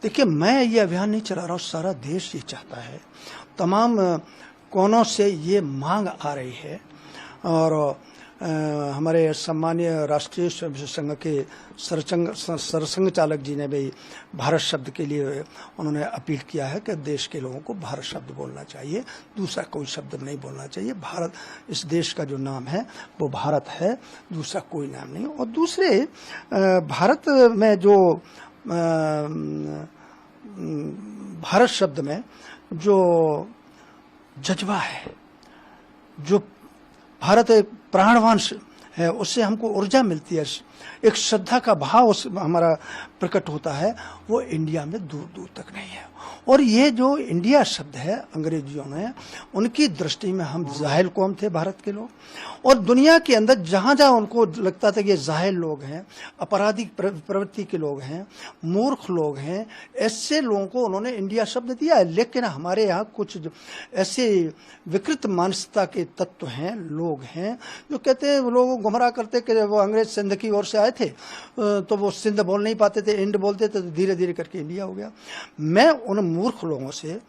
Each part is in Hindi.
देखिए, मैं ये अभियान नहीं चला रहा हूँ, सारा देश ये चाहता है, तमाम कोनों से ये मांग आ रही है। और हमारे सम्मानीय राष्ट्रीय स्वयंसेवक संघ के सरसंघ चालक जी ने भी भारत शब्द के लिए उन्होंने अपील किया है कि देश के लोगों को भारत शब्द बोलना चाहिए, दूसरा कोई शब्द नहीं बोलना चाहिए। भारत, इस देश का जो नाम है वो भारत है, दूसरा कोई नाम नहीं। और दूसरे, भारत में जो भारत शब्द में जो जज्बा है, जो भारत एक प्राणवान है, उससे हमको ऊर्जा मिलती है, एक श्रद्धा का भाव उस हमारा प्रकट होता है, वो इंडिया में दूर दूर तक नहीं है। और ये जो इंडिया शब्द है, अंग्रेजियों ने, उनकी दृष्टि में हम जाहिल कौम थे भारत के लोग, और दुनिया के अंदर जहाँ जहाँ उनको लगता था कि ये जाहिल लोग हैं, आपराधिक प्रवृत्ति के लोग हैं, मूर्ख लोग हैं, ऐसे लोगों को उन्होंने इंडिया शब्द दिया है। लेकिन हमारे यहाँ कुछ ऐसे विकृत मानसिकता के तत्व हैं, लोग हैं, जो कहते हैं, लोगों को गुमराह करते कि वो अंग्रेज सिंध की ओर से आए थे, तो वो सिंध बोल नहीं पाते थे, इंड बोलते थे, तो धीरे धीरे करके इंडिया हो गया। मैं उन मूर्ख लोगों से,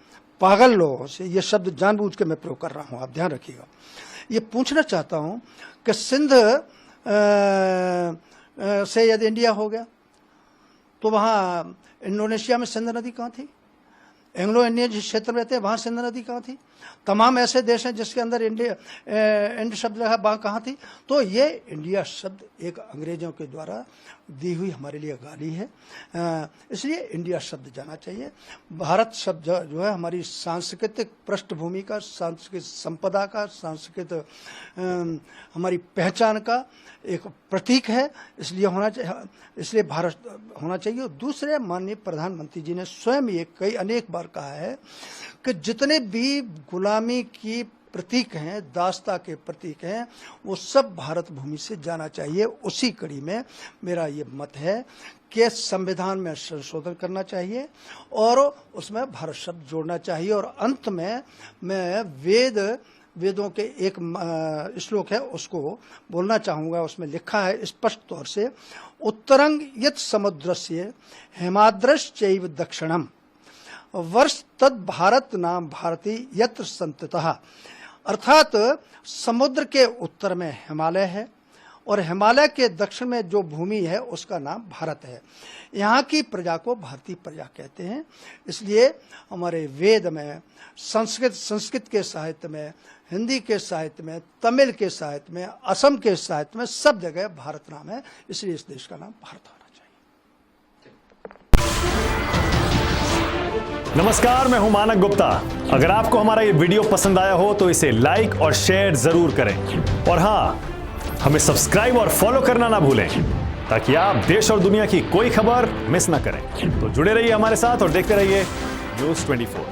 पागल लोगों से, ये शब्द जानबूझ के मैं प्रयोग कर रहा हूँ, आप ध्यान रखिएगा, ये पूछना चाहता हूँ कि सिंध से यदि इंडिया हो गया तो वहाँ इंडोनेशिया में सिंध नदी कहाँ थी? एंग्लो इंडियन जिस क्षेत्र में रहते हैं वहाँ सिंध नदी कहाँ थी? तमाम ऐसे देश हैं जिसके अंदर इंड शब्द लगा, वहाँ कहाँ थी? तो ये इंडिया शब्द एक अंग्रेजों के द्वारा दी हुई हमारे लिए गाली है, इसलिए इंडिया शब्द जाना चाहिए। भारत शब्द जो है हमारी सांस्कृतिक पृष्ठभूमि का, सांस्कृतिक संपदा का, सांस्कृतिक हमारी पहचान का एक प्रतीक है, इसलिए होना चाहिए, इसलिए भारत होना चाहिए। दूसरे, माननीय प्रधानमंत्री जी ने स्वयं ये अनेक बार कहा है कि जितने भी गुलामी की प्रतीक हैं, दासता के प्रतीक हैं, वो सब भारत भूमि से जाना चाहिए। उसी कड़ी में मेरा ये मत है कि संविधान में संशोधन करना चाहिए और उसमें भारत शब्द जोड़ना चाहिए। और अंत में मैं वेदों के एक श्लोक है, उसको बोलना चाहूँगा। उसमें लिखा है स्पष्ट तौर से, उत्तरंग यत् समुद्रस्य हिमाद्रश्चैव दक्षिणम वर्ष तद भारत नाम भारती यत्र संततः। अर्थात समुद्र के उत्तर में हिमालय है और हिमालय के दक्षिण में जो भूमि है उसका नाम भारत है। यहाँ की प्रजा को भारतीय प्रजा कहते हैं। इसलिए हमारे वेद में, संस्कृत के साहित्य में, हिंदी के साहित्य में, तमिल के साहित्य में, असम के साहित्य में, सब जगह भारत नाम है, इसलिए इस देश का नाम भारत होना चाहिए। नमस्कार, मैं हूं मानक गुप्ता। अगर आपको हमारा ये वीडियो पसंद आया हो तो इसे लाइक और शेयर जरूर करें, और हाँ, हमें सब्सक्राइब और फॉलो करना ना भूलें ताकि आप देश और दुनिया की कोई खबर मिस ना करें। तो जुड़े रहिए हमारे साथ और देखते रहिए न्यूज़ 24।